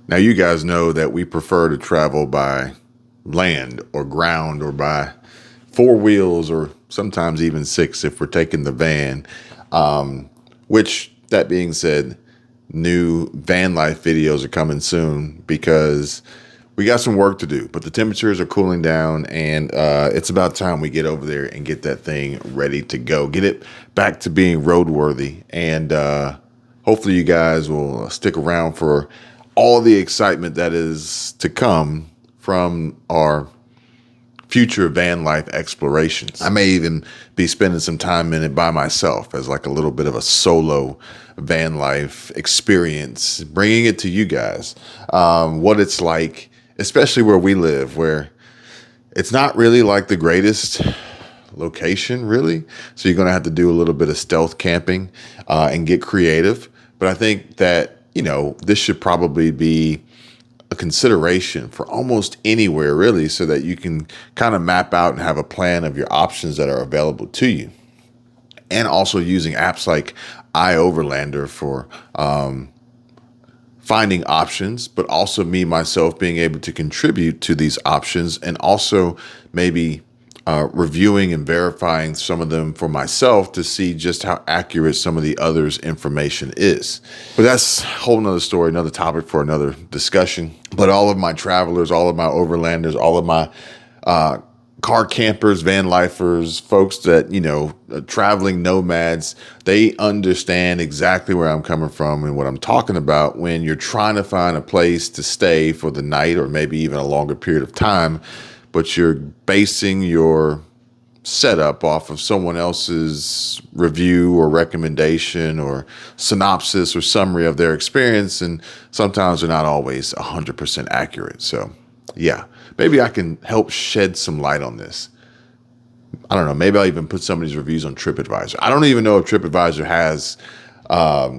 Now, you guys know that we prefer to travel by land or ground or by four wheels or sometimes even six if we're taking the van. Which, that being said, new van life videos are coming soon because we got some work to do, but the temperatures are cooling down and it's about time we get over there and get that thing ready to go. Get it back to being roadworthy. And hopefully you guys will stick around for all the excitement that is to come from our future van life explorations. I may even be spending some time in it by myself as like a little bit of a solo van life experience, bringing it to you guys, what it's like, especially where we live, where it's not really like the greatest location, really. So you're going to have to do a little bit of stealth camping and get creative. But I think that, this should probably be a consideration for almost anywhere, really, so that you can kind of map out and have a plan of your options that are available to you. And also using apps like iOverlander for finding options, but also me myself being able to contribute to these options and also maybe reviewing and verifying some of them for myself to see just how accurate some of the others' information is. But that's a whole nother story, another topic for another discussion. But all of my travelers, all of my overlanders, all of my car campers, van lifers, folks that, traveling nomads, they understand exactly where I'm coming from and what I'm talking about when you're trying to find a place to stay for the night or maybe even a longer period of time, but you're basing your setup off of someone else's review or recommendation or synopsis or summary of their experience. And sometimes they're not always 100% accurate. So yeah, maybe I can help shed some light on this. I don't know. Maybe I'll even put some of these reviews on TripAdvisor. I don't even know if TripAdvisor has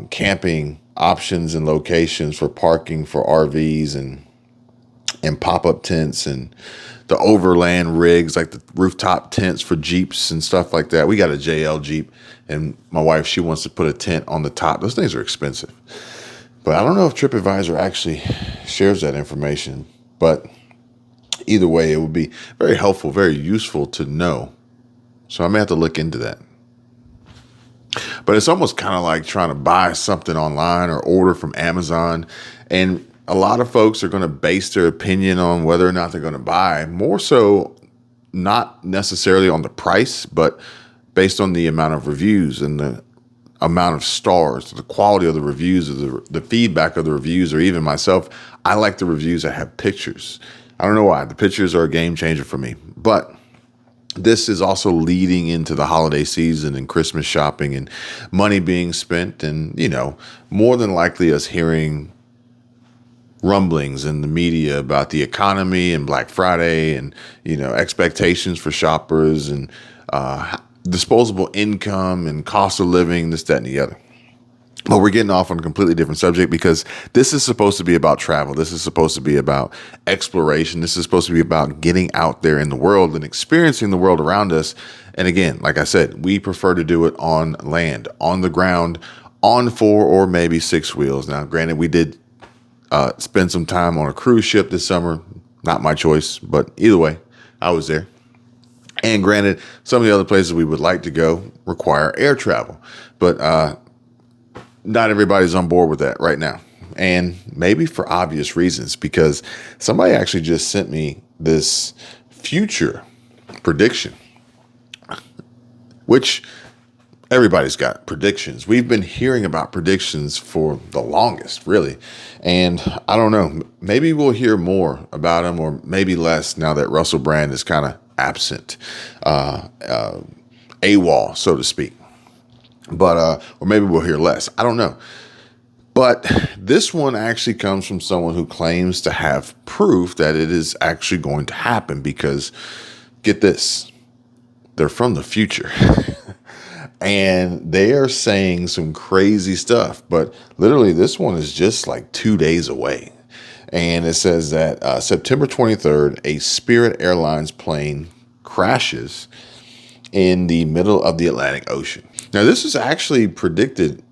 camping options and locations for parking for RVs and pop-up tents and the overland rigs, like the rooftop tents for Jeeps and stuff like that. We got a JL Jeep, and my wife, she wants to put a tent on the top. Those things are expensive. But I don't know if TripAdvisor actually shares that information. But either way, it would be very helpful, very useful to know. So I may have to look into that. But it's almost kind of like trying to buy something online or order from Amazon. And a lot of folks are going to base their opinion on whether or not they're going to buy, more so not necessarily on the price, but based on the amount of reviews and the amount of stars, the quality of the reviews, or the feedback of the reviews, or even myself. I like the reviews that have pictures. I don't know why. The pictures are a game changer for me. But this is also leading into the holiday season and Christmas shopping and money being spent and, more than likely us hearing rumblings in the media about the economy and Black Friday and, expectations for shoppers and disposable income and cost of living, this, that, and the other. But we're getting off on a completely different subject because this is supposed to be about travel. This is supposed to be about exploration. This is supposed to be about getting out there in the world and experiencing the world around us. And again, like I said, we prefer to do it on land, on the ground, on four or maybe six wheels. Now, granted, we did spend some time on a cruise ship this summer. Not my choice, but either way, I was there. And granted, some of the other places we would like to go require air travel, but not everybody's on board with that right now. And maybe for obvious reasons, because somebody actually just sent me this future prediction, which everybody's got predictions. We've been hearing about predictions for the longest, really. And I don't know, maybe we'll hear more about them or maybe less now that Russell Brand is kind of absent, AWOL, so to speak. But, or maybe we'll hear less. I don't know. But this one actually comes from someone who claims to have proof that it is actually going to happen because, get this, they're from the future. And they are saying some crazy stuff, but literally this one is just like 2 days away. And it says that September 23rd, a Spirit Airlines plane crashes in the middle of the Atlantic Ocean. Now, this is actually predicted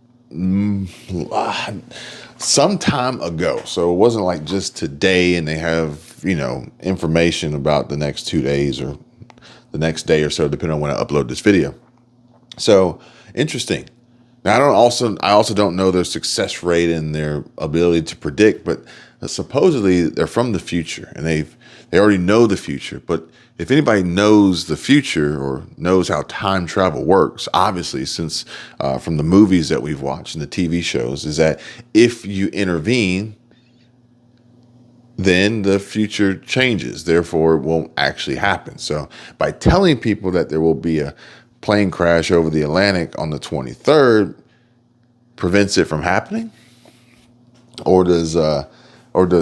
some time ago. So it wasn't like just today and they have, information about the next 2 days or the next day or so, depending on when I upload this video. So interesting. Now I also don't know their success rate and their ability to predict, but supposedly they're from the future and they already know the future. But if anybody knows the future or knows how time travel works, obviously, since from the movies that we've watched and the TV shows, is that if you intervene, then the future changes. Therefore, it won't actually happen. So by telling people that there will be a plane crash over the Atlantic on the 23rd prevents it from happening? Or does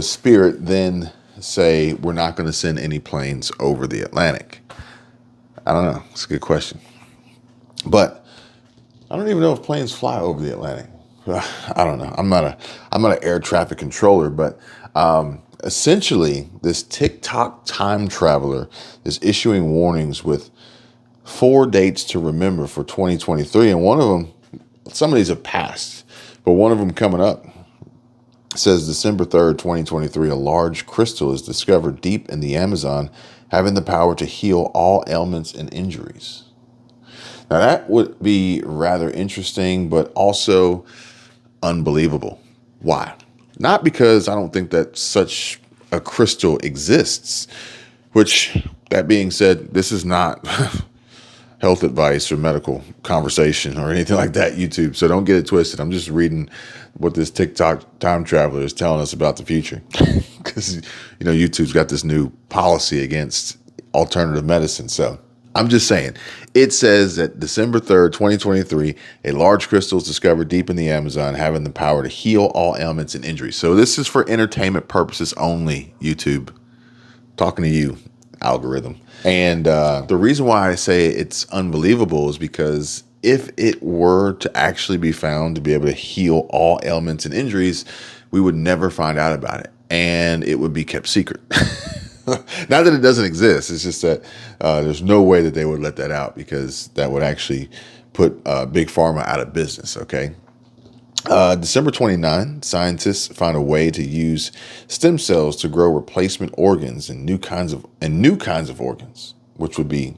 Spirit then say we're not going to send any planes over the Atlantic? I don't know. It's a good question. But I don't even know if planes fly over the Atlantic. I don't know. I'm not an air traffic controller, but essentially this TikTok time traveler is issuing warnings with 4 dates to remember for 2023. And one of them, some of these have passed, but one of them coming up says December 3rd, 2023, a large crystal is discovered deep in the Amazon, having the power to heal all ailments and injuries. Now that would be rather interesting, but also unbelievable. Why? Not because I don't think that such a crystal exists, which, that being said, this is not health advice or medical conversation or anything like that, YouTube. So don't get it twisted. I'm just reading what this TikTok time traveler is telling us about the future. Because, YouTube's got this new policy against alternative medicine. So I'm just saying, it says that December 3rd, 2023, a large crystal is discovered deep in the Amazon, having the power to heal all ailments and injuries. So this is for entertainment purposes only, YouTube. Talking to you, algorithm. And the reason why I say it's unbelievable is because if it were to actually be found to be able to heal all ailments and injuries, we would never find out about it. And it would be kept secret. Not that it doesn't exist. It's just that there's no way that they would let that out, because that would actually put Big Pharma out of business. Okay. December 29, scientists found a way to use stem cells to grow replacement organs and new kinds of organs, which would be,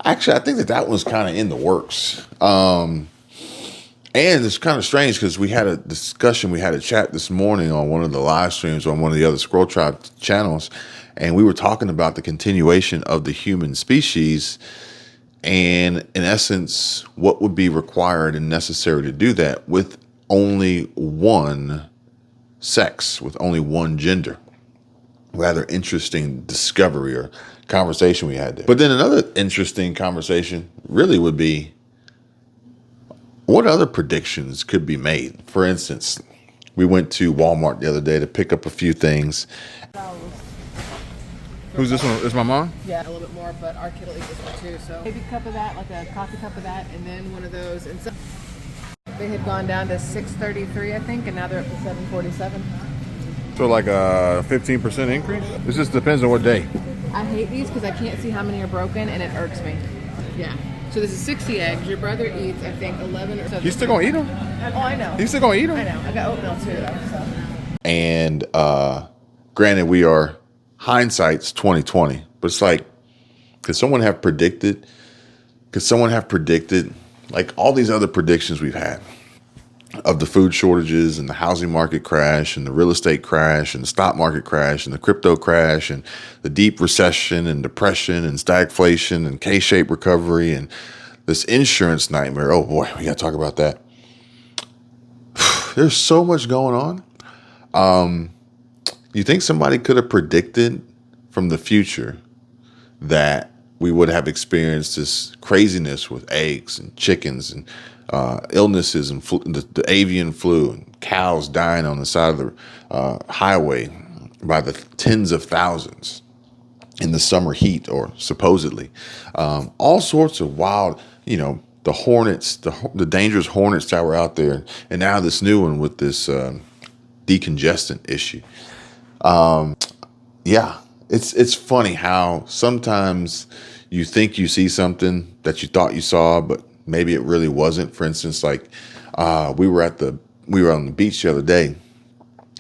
actually, I think that was kind of in the works. And it's kind of strange because we had a chat this morning on one of the live streams on one of the other Scroll Tribe channels, and we were talking about the continuation of the human species. And in essence, what would be required and necessary to do that with only one sex, with only one gender. Rather interesting discovery or conversation we had there. But then another interesting conversation really would be, what other predictions could be made? For instance, we went to Walmart the other day to pick up a few things. Who's this one? Is my mom? Yeah, a little bit more, but our kid will eat this one too. So maybe a cup of that, like a coffee cup of that, and then one of those. And so they had gone down to $6.33, I think, and now they're up to $7.47. So like a 15% increase? This just depends on what day. I hate these because I can't see how many are broken, and it irks me. Yeah. So this is 60 eggs. Your brother eats, I think, 11 or so. He's still gonna eat them? Oh, I know. He's still gonna eat them? I know. I got oatmeal too, though. So. And granted, we are hindsight's 2020, but it's like, could someone have predicted like all these other predictions we've had of the food shortages and the housing market crash and the real estate crash and the stock market crash and the crypto crash and the deep recession and depression and stagflation and K-shaped recovery and this insurance nightmare? Oh boy, we got to talk about that. There's so much going on. You think somebody could have predicted from the future that we would have experienced this craziness with eggs and chickens and illnesses and the avian flu and cows dying on the side of the highway by the tens of thousands in the summer heat, or supposedly all sorts of wild, the hornets, the dangerous hornets that were out there, and now this new one with this decongestant issue. Yeah, it's funny how sometimes you think you see something that you thought you saw, but maybe it really wasn't. For instance, like we were on the beach the other day,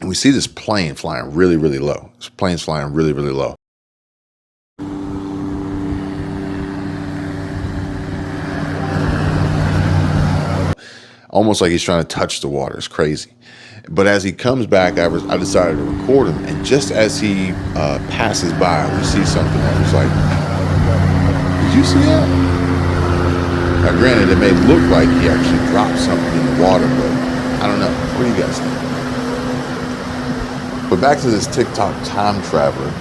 And we see this plane flying really, really low. This plane's flying really, really low. Almost like he's trying to touch the water. It's crazy. But as he comes back, I decided to record him. And just as he passes by, we see something that was like, did you see that? Now, granted, it may look like he actually dropped something in the water, but I don't know. What do you guys think? But back to this TikTok time traveler.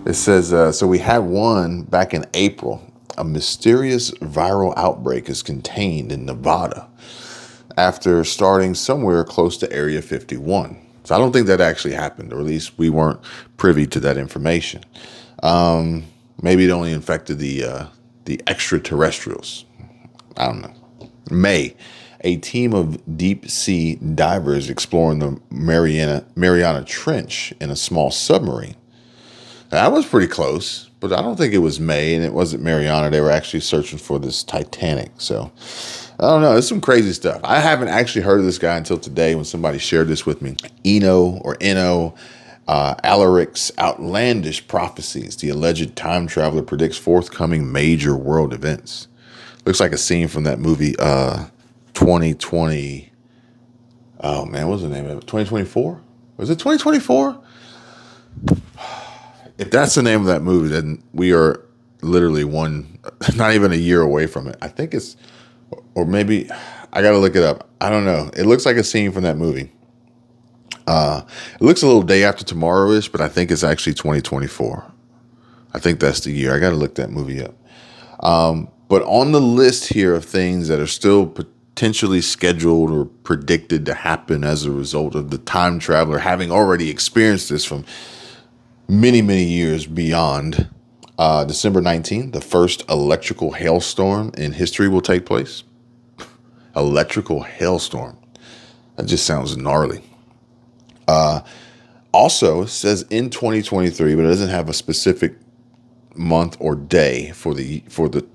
It says, so we had one back in April. A mysterious viral outbreak is contained in Nevada after starting somewhere close to Area 51. So I don't think that actually happened, or at least we weren't privy to that information. Maybe it only infected the extraterrestrials. I don't know. May, a team of deep sea divers exploring the Mariana Trench in a small submarine. That was pretty close, but I don't think it was May, and it wasn't Mariana. They were actually searching for this Titanic. So I don't know. It's some crazy stuff. I haven't actually heard of this guy until today when somebody shared this with me. Eno Alaric's outlandish prophecies. The alleged time traveler predicts forthcoming major world events. Looks like a scene from that movie 2020. Oh man, what was the name of it? 2024? Was it 2024? If that's the name of that movie, then we are literally not even a year away from it. I think it's, or maybe, I got to look it up. I don't know. It looks like a scene from that movie. It looks a little day after tomorrow-ish, but I think it's actually 2024. I think that's the year. I got to look that movie up. But on the list here of things that are still potentially scheduled or predicted to happen as a result of the time traveler having already experienced this from many, many years beyond, December 19th, the first electrical hailstorm in history will take place. Electrical hailstorm. That just sounds gnarly. Also, it says in 2023, but it doesn't have a specific month or day for the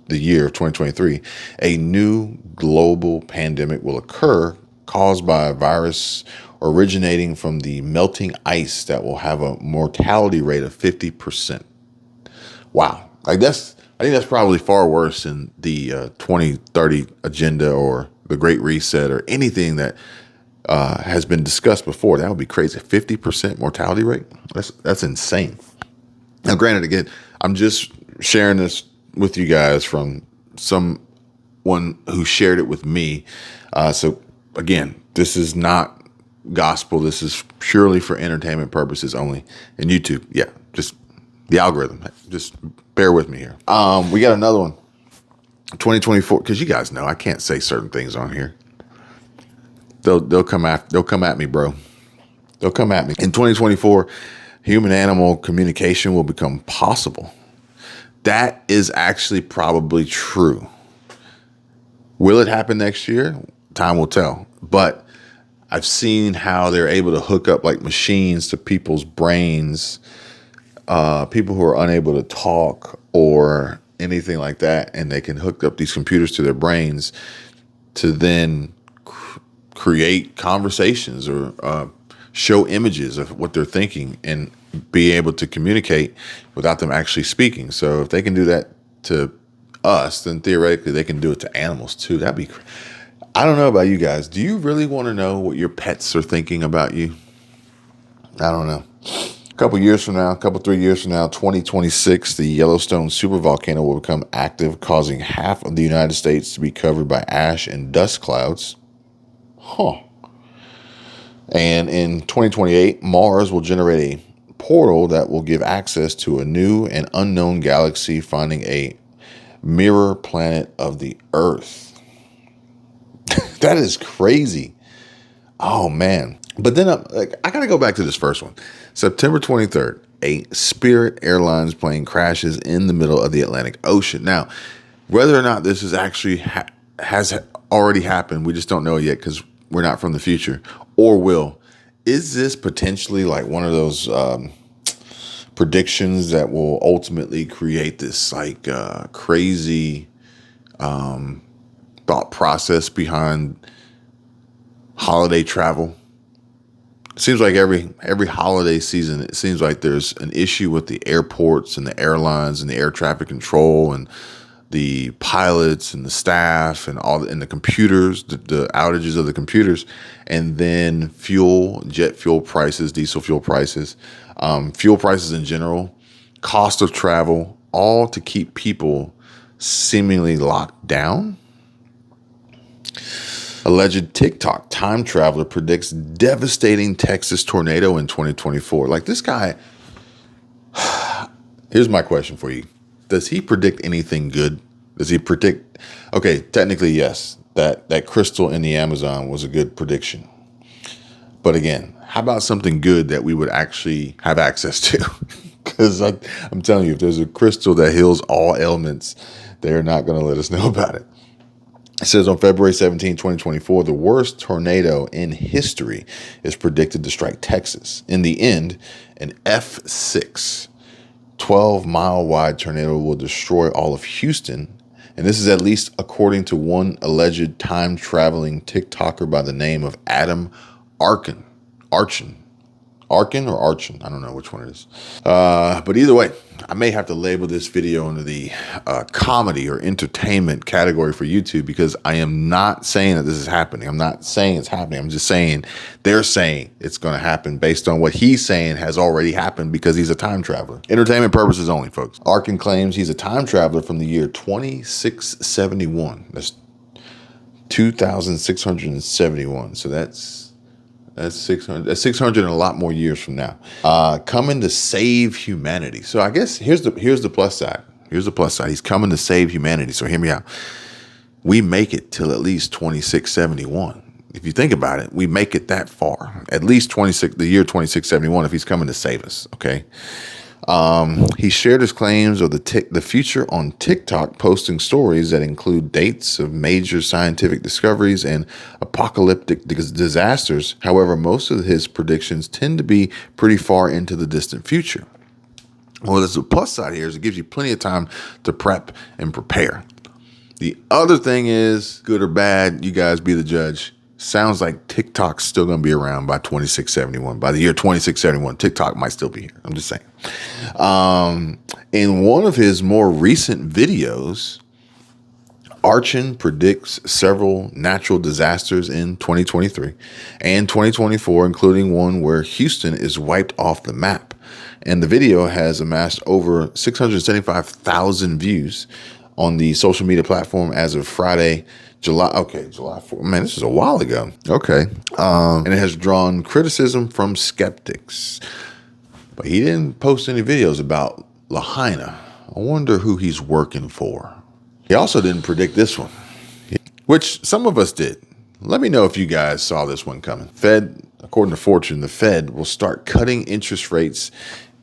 year of 2023. A new global pandemic will occur caused by a virus originating from the melting ice that will have a mortality rate of 50%. Wow. I think that's probably far worse than the 2030 agenda or the Great Reset or anything that has been discussed before. That would be crazy. 50% mortality rate? That's insane. Now, granted, again, I'm just sharing this with you guys from someone who shared it with me. So again, this is not gospel. This is purely for entertainment purposes only. And YouTube, yeah, just the algorithm. Just bear with me here. We got another one. 2024, because you guys know I can't say certain things on here. They'll come at me, bro. They'll come at me. In 2024, human-animal communication will become possible. That is actually probably true. Will it happen next year? Time will tell. But I've seen how they're able to hook up like machines to people's brains, people who are unable to talk or anything like that, and they can hook up these computers to their brains to then create conversations or show images of what they're thinking and be able to communicate without them actually speaking. So if they can do that to us, then theoretically they can do it to animals too. That'd be I don't know about you guys. Do you really want to know what your pets are thinking about you? I don't know. A couple 3 years from now, 2026, the Yellowstone supervolcano will become active, causing half of the United States to be covered by ash and dust clouds. Huh. And in 2028, Mars will generate a portal that will give access to a new and unknown galaxy, finding a mirror planet of the Earth. That is crazy. Oh, man. But then I got to go back to this first one. September 23rd, a Spirit Airlines plane crashes in the middle of the Atlantic Ocean. Now, whether or not this is actually has already happened, we just don't know yet because we're not from the future, or will. Is this potentially like one of those predictions that will ultimately create this like crazy thought process behind holiday travel? seems like every holiday season, it seems like there's an issue with the airports and the airlines and the air traffic control and the pilots and the staff and the computers, the outages of the computers, and then jet fuel prices, diesel fuel prices, fuel prices in general, cost of travel, all to keep people seemingly locked down. Alleged TikTok time traveler predicts devastating Texas tornado in 2024. Like this guy, here's my question for you. Does he predict anything good? Does he predict? Okay, technically, yes. That crystal in the Amazon was a good prediction. But again, how about something good that we would actually have access to? Because I'm telling you, if there's a crystal that heals all ailments, they're not going to let us know about it. It says on February 17, 2024, the worst tornado in history is predicted to strike Texas. In the end, an F6, 12-mile wide tornado will destroy all of Houston. And this is at least according to one alleged time-traveling TikToker by the name of Adam Arkin. Arkin or Archin? I don't know which one it is. But either way, I may have to label this video under the comedy or entertainment category for YouTube, because I am not saying that this is happening. I'm not saying it's happening. I'm just saying they're saying it's going to happen based on what he's saying has already happened because he's a time traveler. Entertainment purposes only, folks. Arkin claims he's a time traveler from the year 2671. That's 2671. So that's 600. That's 600 and a lot more years from now. Coming to save humanity. So I guess here's the plus side. Here's the plus side. He's coming to save humanity. So hear me out. We make it till at least 2671. If you think about it, we make it that far. At least the year 2671 if he's coming to save us. Okay. He shared his claims of the future on TikTok, posting stories that include dates of major scientific discoveries and apocalyptic disasters. However, most of his predictions tend to be pretty far into the distant future. Well, there's a plus side here is it gives you plenty of time to prep and prepare. The other thing is, good or bad, you guys be the judge. Sounds like TikTok's still going to be around by 2671. By the year 2671, TikTok might still be here. I'm just saying. In one of his more recent videos, Archin predicts several natural disasters in 2023 and 2024, including one where Houston is wiped off the map. And the video has amassed over 675,000 views on the social media platform as of Friday, July 4th. Man, this is a while ago. Okay. And it has drawn criticism from skeptics. But he didn't post any videos about Lahaina. I wonder who he's working for. He also didn't predict this one, which some of us did. Let me know if you guys saw this one coming. Fed, according to Fortune, the Fed will start cutting interest rates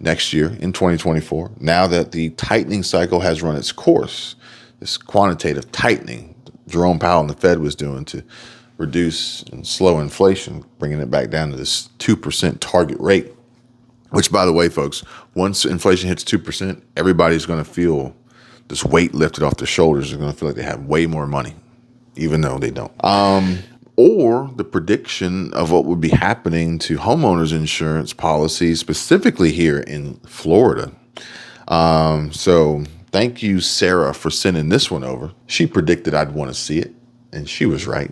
next year in 2024. Now that the tightening cycle has run its course, this quantitative tightening Jerome Powell and the Fed was doing to reduce and slow inflation, bringing it back down to this 2% target rate, which, by the way, folks, once inflation hits 2%, everybody's going to feel this weight lifted off their shoulders. They're going to feel like they have way more money, even though they don't. Or the prediction of what would be happening to homeowners insurance policies, specifically here in Florida. So thank you, Sarah, for sending this one over. She predicted I'd want to see it, and she was right.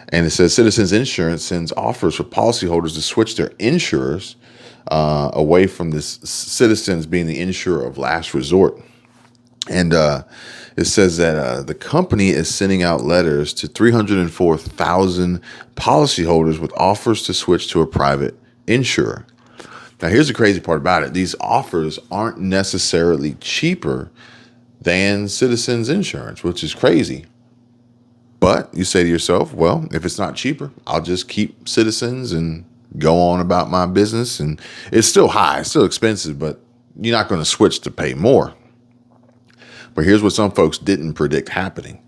And it says Citizens Insurance sends offers for policyholders to switch their insurers away from this Citizens being the insurer of last resort. And it says that the company is sending out letters to 304,000 policyholders with offers to switch to a private insurer. Now, here's the crazy part about it. These offers aren't necessarily cheaper than Citizens Insurance, which is crazy. But you say to yourself, well, if it's not cheaper, I'll just keep Citizens and go on about my business. And it's still high, it's still expensive, but you're not going to switch to pay more. But here's what some folks didn't predict happening.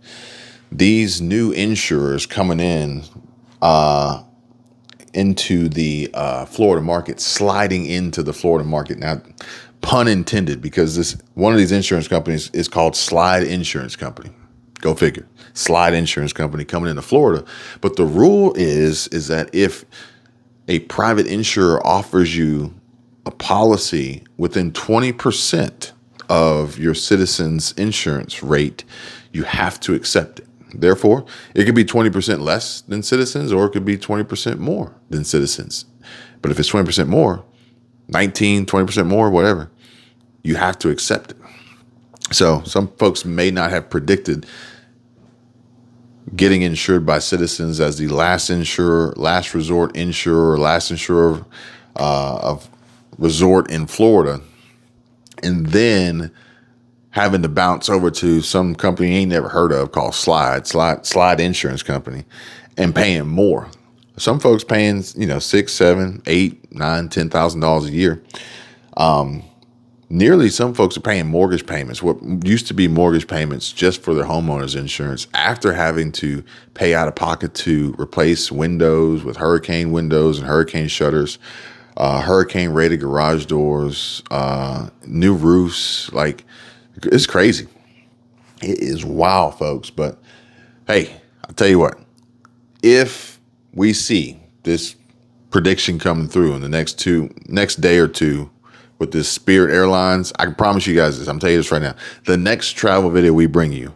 These new insurers coming in into the Florida market, sliding into the Florida market. Now, pun intended, because one of these insurance companies is called Slide Insurance Company. Go figure. Slide Insurance Company coming into Florida. But the rule is that if a private insurer offers you a policy within 20% of your Citizens insurance rate, you have to accept it. Therefore, it could be 20% less than Citizens, or it could be 20% more than Citizens. But if it's 20% more, 20% more, whatever, you have to accept it. So some folks may not have predicted getting insured by Citizens as the last resort insurer, last insurer of resort in Florida, and then having to bounce over to some company you ain't never heard of called Slide Insurance Company, and paying more. Some folks paying, $6,000, $7,000, $8,000, $9,000, $10,000 a year. Nearly some folks are paying mortgage payments, what used to be mortgage payments just for their homeowner's insurance, after having to pay out of pocket to replace windows with hurricane windows and hurricane shutters, hurricane rated garage doors, new roofs. Like, it's crazy. It is wild, folks. But hey, I'll tell you what, if we see this prediction coming through in the next day or two with this Spirit Airlines, I can promise you guys this. I'm telling you this right now. The next travel video we bring you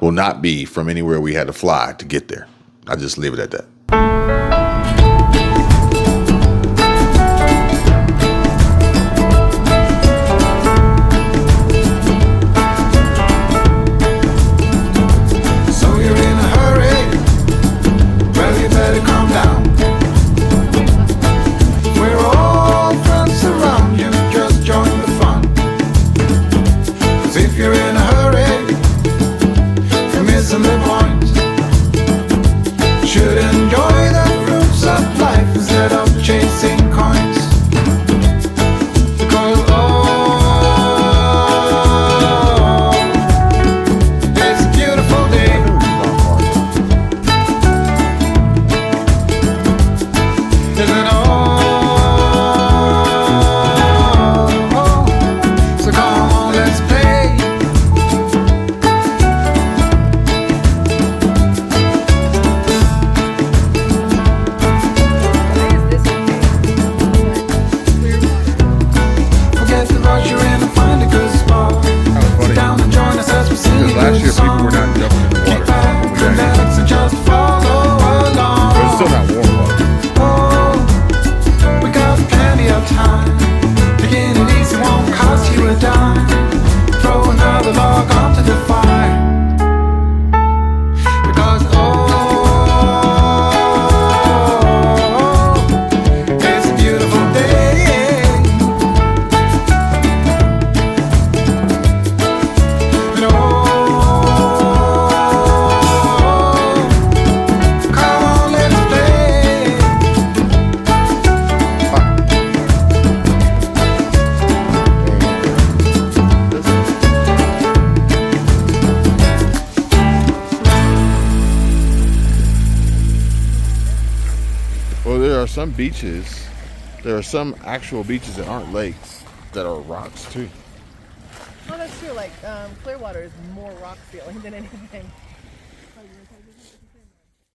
will not be from anywhere we had to fly to get there. I'll just leave it at that. There are some actual beaches that aren't lakes that are rocks too. Oh, that's true. Like Clearwater is more rock feeling than anything.